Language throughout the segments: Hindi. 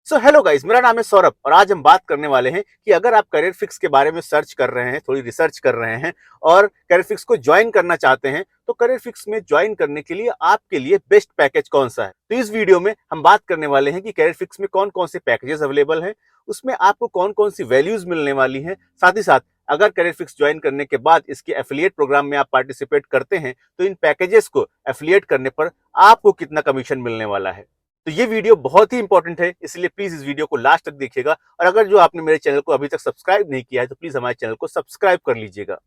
सो हेलो गाइस, मेरा नाम है सौरभ और आज हम बात करने वाले हैं कि अगर आप करियर फिक्स के बारे में सर्च कर रहे हैं, थोड़ी रिसर्च कर रहे हैं और करियर फिक्स को ज्वाइन करना चाहते हैं, तो करियर फिक्स में ज्वाइन करने के लिए आपके लिए बेस्ट पैकेज कौन सा है। तो इस वीडियो में हम बात करने वाले हैं कि करियर फिक्स में कौन कौन से पैकेजेस अवेलेबल हैं, उसमें आपको कौन कौन सी वैल्यूज मिलने वाली हैं। साथ ही साथ अगर करियर फिक्स ज्वाइन करने के बाद इसके एफिलिएट प्रोग्राम में आप पार्टिसिपेट करते हैं तो इन पैकेजेस को एफिलिएट करने पर आपको कितना कमीशन मिलने वाला है। तो ये वीडियो बहुत ही इंपॉर्टेंट है, इसलिए प्लीज इस वीडियो को लास्ट तक देखिएगा। और अगर जो आपने मेरे चैनल को अभी तक सब्सक्राइब नहीं किया है तो प्लीज हमारे चैनल को सब्सक्राइब कर लीजिएगा।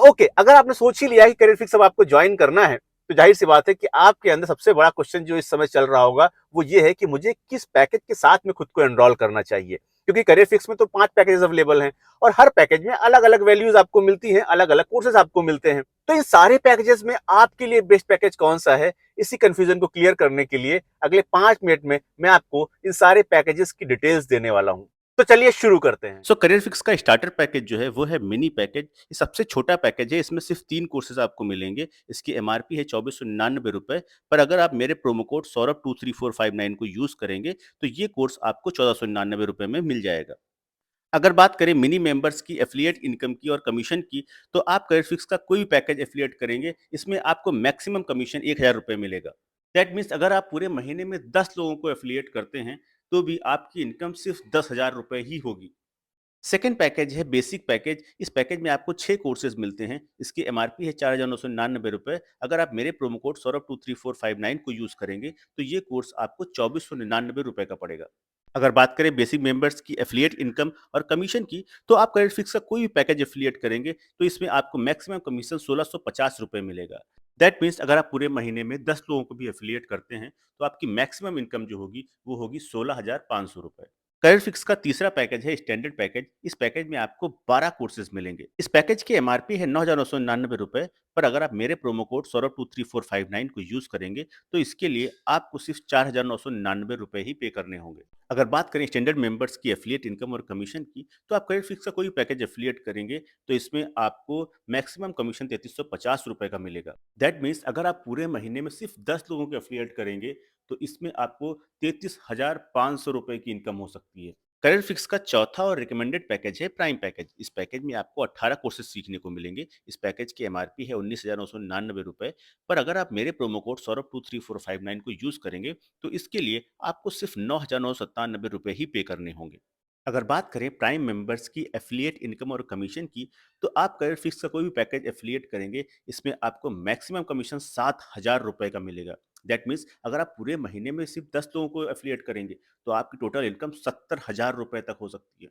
ओके, अगर आपने सोच ही लिया है कि करियर फिक्स अब आपको ज्वाइन करना है, तो जाहिर सी बात है कि आपके अंदर सबसे बड़ा क्वेश्चन जो इस समय चल रहा होगा वो ये है कि मुझे किस पैकेज के साथ में खुद को एनरोल करना चाहिए। क्योंकि करियर फिक्स में तो 5 पैकेजेस अवेलेबल हैं और हर पैकेज में अलग अलग वैल्यूज आपको मिलती हैं, अलग अलग कोर्सेज आपको मिलते हैं। तो इन सारे पैकेजेस में आपके लिए बेस्ट पैकेज कौन सा है, इसी कंफ्यूजन को क्लियर करने के लिए अगले 5 मिनट में मैं आपको इन सारे पैकेजेस की डिटेल्स देने वाला हूं। तो चलिए शुरू करते हैं। करियर फिक्स का स्टार्टर पैकेज जो है वो है मिनी पैकेज। ये सबसे छोटा पैकेज है। इसमें सिर्फ 3 कोर्सेज आपको मिलेंगे। इसकी एमआरपी है 2499 रुपए। पर अगर आप मेरे प्रोमो कोड सौरभ 23459 को यूज करेंगे तो ये कोर्स आपको 1499 रुपए में मिल जाएगा। अगर बात करें मिनी मेंबर्स की एफिलिएट इनकम की और कमीशन की, तो आप करियर फिक्स का कोई भी पैकेज एफिलिएट करेंगे, इसमें आपको मैक्सिमम कमीशन 1000 रुपए मिलेगा। दैट मीन्स अगर आप पूरे महीने में 10 लोगों को एफिलिएट करते हैं तो भी आपकी इनकम सिर्फ 10,000 रुपए ही होगी। सेकेंड पैकेज है बेसिक पैकेज। इस पैकेज में आपको 6 कोर्सेज मिलते हैं। इसकी एमआरपी है 4,999 रुपए। अगर आप मेरे प्रोमो कोड सौरभ 23459 को यूज करेंगे तो ये कोर्स आपको 2,499 रुपए का पड़ेगा। अगर बात करें बेसिक मेंबर्स की एफिलिएट इनकम और कमीशन की, तो आप करियर फिक्स का कोई भी पैकेज एफिलिएट करेंगे तो इसमें आपको मैक्सिमम कमीशन 1,650 रुपए मिलेगा। दैट मीन्स अगर आप पूरे महीने में 10 लोगों को भी एफिलिएट करते हैं तो आपकी मैक्सिमम इनकम जो होगी वो होगी 16,500 रुपए। करियर फिक्स का तीसरा पैकेज है स्टैंडर्ड पैकेज। इस पैकेज में आपको 12 कोर्सेज मिलेंगे। इस पैकेज की एमआरपी है 9,999 रुपए। पर अगर आप मेरे प्रोमो कोड सौरभ 23459 को यूज करेंगे तो इसके लिए आपको सिर्फ 4,999 रुपए ही पे करने होंगे। अगर बात करें स्टैंडर्ड मेंबर्स की एफिलिएट इनकम और कमीशन की, तो आप करियर फिक्स का कोई पैकेज एफिलिएट करेंगे तो इसमें आपको मैक्सिमम कमीशन 3,350 रुपए का मिलेगा। दैट मीन्स अगर आप पूरे महीने में सिर्फ 10 लोगों को एफिलिएट करेंगे तो इसमें आपको 33,500 रुपए की इनकम हो सकती है। करियर फिक्स का चौथा और रिकमेंडेड पैकेज है प्राइम पैकेज। इस पैकेज में आपको 18 कोर्सेज सीखने को मिलेंगे। इस पैकेज की एमआरपी है 19,999 रुपए। पर अगर आप मेरे प्रोमो कोड सौरभ 23459 को यूज करेंगे तो इसके लिए आपको सिर्फ 9,997 रुपए ही पे करने होंगे। अगर बात करें प्राइम मेंबर्स की एफिलिएट इनकम और कमीशन की, तो आप करियर फिक्स का कोई भी पैकेज एफिलिएट करेंगे, इसमें आपको मैक्सिमम कमीशन 7,000 रुपए का मिलेगा। दैट मीन्स अगर आप पूरे महीने में सिर्फ 10 लोगों को एफिलिएट करेंगे तो आपकी टोटल इनकम 70,000 रुपए तक हो सकती है।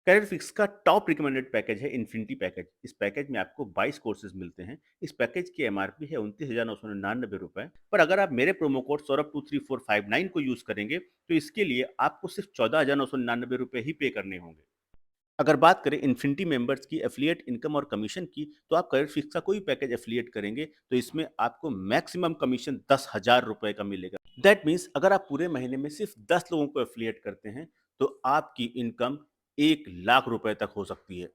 करियर फिक्स का टॉप रिकमेंडेड पैकेज है इन्फिनिटी पैकेज। इस पैकेज में आपको 22 कोर्सेज मिलते हैं। इस पैकेज की एमआरपी है 29,999 रुपए। पर अगर आप मेरे प्रोमो कोड सौरभ 23459 को यूज करेंगे तो इसके लिए आपको सिर्फ 14,999 रुपए ही पे करने होंगे। अगर बात करें इन्फिनिटी मेंबर्स की एफिलिएट इनकम और कमीशन की, तो आप करियर फिक्स का कोई पैकेज एफिलिएट करेंगे तो इसमें आपको मैक्सिमम कमीशन 10,000 रुपए का मिलेगा। दैट मीन्स अगर आप पूरे महीने में सिर्फ 10 लोगों को एफिलिएट करते हैं तो आपकी इनकम 1,00,000 रुपए तक हो सकती है।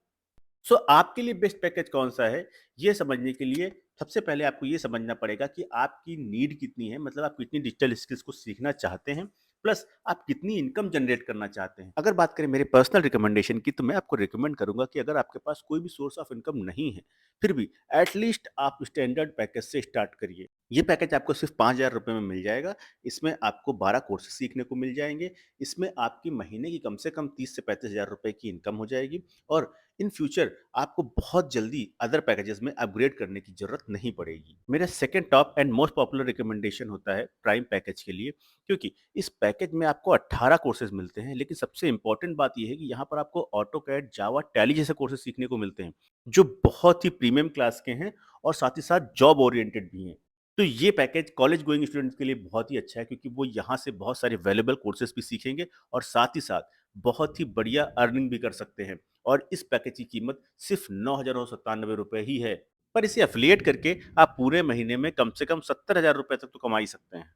आपके लिए बेस्ट पैकेज कौन-सा है, ये समझने के लिए सबसे पहले आपको ये समझना पड़ेगा कि आपकी नीड कितनी है, मतलब आप कितनी डिजिटल स्किल्स को सीखना चाहते हैं, प्लस आप कितनी इनकम जनरेट करना चाहते हैं। अगर बात करें मेरे पर्सनल रिकमेंडेशन की, तो मैं आपको रिकमेंड करूँगा कि अगर आपके पास कोई भी सोर्स ऑफ इनकम नहीं है, फिर भी एट लीस्ट आप स्टैंडर्ड पैकेज से स्टार्ट करिए। ये पैकेज आपको सिर्फ 5,000 रुपए में मिल जाएगा। इसमें आपको 12 कोर्सेज़ सीखने को मिल जाएँगे। इसमें आपकी महीने की कम से कम 30 से 35,000 रुपए की इनकम हो जाएगी और इन फ्यूचर आपको बहुत जल्दी अदर पैकेजेस में अपग्रेड करने की जरूरत नहीं पड़ेगी। मेरा second top and most popular recommendation होता है प्राइम पैकेज के लिए, क्योंकि इस पैकेज में आपको 18 कोर्सेज मिलते हैं। लेकिन सबसे इंपॉर्टेंट बात यह है कि यहाँ पर आपको ऑटो कैड, जावा, टैली जैसे कोर्सेज सीखने को मिलते हैं जो बहुत ही प्रीमियम क्लास के हैं और साथ ही साथ जॉब ओरिएंटेड भी हैं। तो ये पैकेज कॉलेज गोइंग स्टूडेंट्स के लिए बहुत ही अच्छा है, क्योंकि वो यहाँ से बहुत सारे वैल्यूएबल कोर्सेज भी सीखेंगे और साथ ही साथ बहुत ही बढ़िया अर्निंग भी कर सकते हैं। और इस पैकेज की कीमत सिर्फ 9,997 रुपए ही है। पर इसे एफिलिएट करके आप पूरे महीने में कम से कम 70,000 रुपए तक तो कमा ही सकते हैं।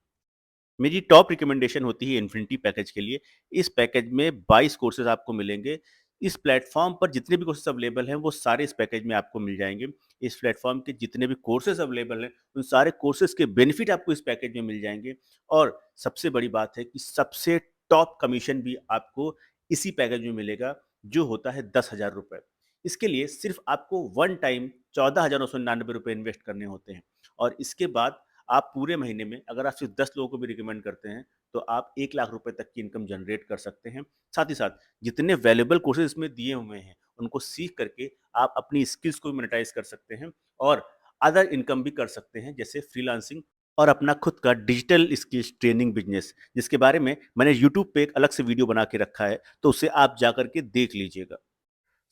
मेरी टॉप रिकमेंडेशन होती है इन्फिनिटी पैकेज के लिए। इस पैकेज में 22 कोर्सेज आपको मिलेंगे। इस प्लेटफॉर्म पर जितने भी कोर्सेज अवेलेबल हैं वो सारे इस पैकेज में आपको मिल जाएंगे। इस प्लेटफॉर्म के जितने भी कोर्सेज अवेलेबल हैं उन सारे कोर्सेज के बेनिफिट आपको इस पैकेज में मिल जाएंगे। और सबसे बड़ी बात है कि सबसे टॉप कमीशन भी आपको इसी पैकेज में मिलेगा, जो होता है 10,000 रुपये। इसके लिए सिर्फ आपको वन टाइम 14,999 रुपये इन्वेस्ट करने होते हैं, और इसके बाद आप पूरे महीने में अगर आप सिर्फ 10 लोगों को भी रिकमेंड करते हैं तो आप 1 लाख रुपए तक की इनकम जनरेट कर सकते हैं। साथ ही साथ जितने वैल्यूएबल कोर्सेज इसमें दिए हुए हैं उनको सीख करके आप अपनी स्किल्स को भी मोनेटाइज कर सकते हैं और अदर इनकम भी कर सकते हैं, जैसे फ्रीलांसिंग और अपना खुद का डिजिटल स्किल्स ट्रेनिंग बिजनेस, जिसके बारे में मैंने यूट्यूब पे एक अलग से वीडियो बना के रखा है, तो उसे आप जा करके देख लीजिएगा।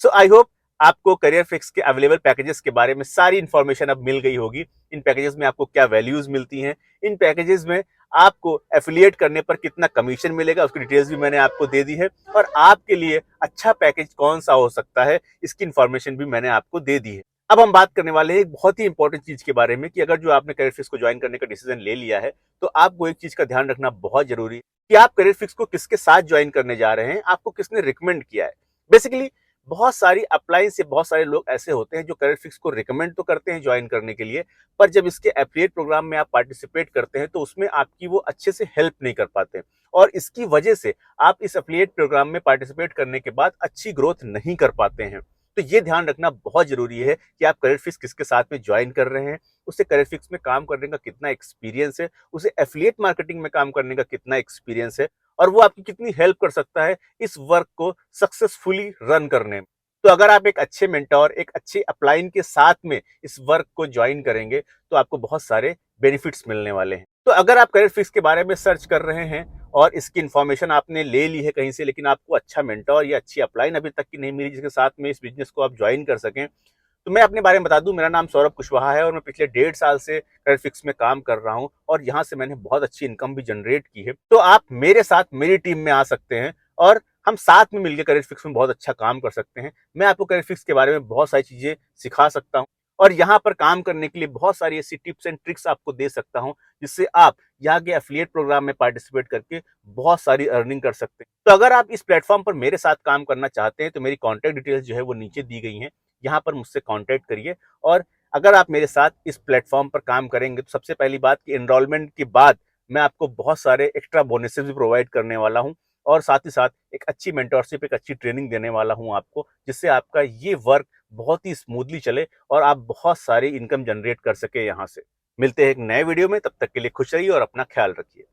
सो आई होप आपको करियर फिक्स के अवेलेबल पैकेजेस के बारे में सारी इंफॉर्मेशन अब मिल गई होगी। इन पैकेजेस में आपको क्या वैल्यूज मिलती हैं, इन पैकेजेस में आपको एफिलिएट करने पर कितना कमीशन मिलेगा, उसकी डिटेल्स भी मैंने आपको दे दी है, और आपके लिए अच्छा पैकेज कौन सा हो सकता है इसकी इंफॉर्मेशन भी मैंने आपको दे दी है। अब हम बात करने वाले हैं एक बहुत ही इंपॉर्टेंट चीज के बारे में कि अगर जो आपने करियर फिक्स को ज्वाइन करने का डिसीजन ले लिया है तो आपको एक चीज का ध्यान रखना बहुत जरूरी है कि आप करियर फिक्स को किसके साथ ज्वाइन करने जा रहे हैं, आपको किसने रिकमेंड किया है। बेसिकली बहुत सारी अपलाइन से बहुत सारे लोग ऐसे होते हैं जो करियर फिक्स को रिकमेंड तो करते हैं ज्वाइन करने के लिए, पर जब इसके एफिलिएट प्रोग्राम में आप पार्टिसिपेट करते हैं तो उसमें आपकी वो अच्छे से हेल्प नहीं कर पाते, और इसकी वजह से आप इस एफिलिएट प्रोग्राम में पार्टिसिपेट करने के बाद अच्छी ग्रोथ नहीं कर पाते हैं। तो ये ध्यान रखना बहुत जरूरी है कि आप करियर फिक्स किसके साथ में ज्वाइन कर रहे हैं, उसे करियर फिक्स में काम करने का कितना एक्सपीरियंस है, उसे एफिलिएट मार्केटिंग में काम करने का कितना एक्सपीरियंस है, और वो आपकी कितनी हेल्प कर सकता है इस वर्क को सक्सेसफुली रन करने में। तो अगर आप एक अच्छे मेंटोर, एक अच्छे अपलाइन के साथ में इस वर्क को ज्वाइन करेंगे तो आपको बहुत सारे बेनिफिट्स मिलने वाले हैं। तो अगर आप करियर फिक्स के बारे में सर्च कर रहे हैं और इसकी इन्फॉर्मेशन आपने ले ली है कहीं से, लेकिन आपको अच्छा मेंटोर या अच्छी अपलाइन अभी तक की नहीं मिली जिसके साथ में इस बिजनेस को आप ज्वाइन कर सकें, तो मैं अपने बारे में बता दूं, मेरा नाम सौरभ कुशवाहा है और मैं पिछले 1.5 साल से करियर फिक्स में काम कर रहा हूं और यहां से मैंने बहुत अच्छी इनकम भी जनरेट की है। तो आप मेरे साथ मेरी टीम में आ सकते हैं और हम साथ में मिलकर करियर फिक्स में बहुत अच्छा काम कर सकते हैं। मैं आपको करियर फिक्स के बारे में बहुत सारी चीजें सिखा सकता हूँ और यहाँ पर काम करने के लिए बहुत सारी ऐसी टिप्स एंड ट्रिक्स आपको दे सकता हूँ जिससे आप यहाँ के एफिलिएट प्रोग्राम में पार्टिसिपेट करके बहुत सारी अर्निंग कर सकते हैं। तो अगर आप इस प्लेटफॉर्म पर मेरे साथ काम करना चाहते हैं तो मेरी कॉन्टैक्ट डिटेल्स जो है वो नीचे दी गई हैं, यहाँ पर मुझसे कॉन्टैक्ट करिए। और अगर आप मेरे साथ इस प्लेटफॉर्म पर काम करेंगे तो सबसे पहली बात कि एनरोलमेंट के बाद मैं आपको बहुत सारे एक्स्ट्रा बोनसेस भी प्रोवाइड करने वाला हूँ और साथ ही साथ एक अच्छी मेंटरशिप, एक अच्छी ट्रेनिंग देने वाला हूँ आपको, जिससे आपका ये वर्क बहुत ही स्मूथली चले और आप बहुत सारी इनकम जनरेट कर सके यहाँ से। मिलते हैं एक नए वीडियो में, तब तक के लिए खुश रहिए और अपना ख्याल रखिए।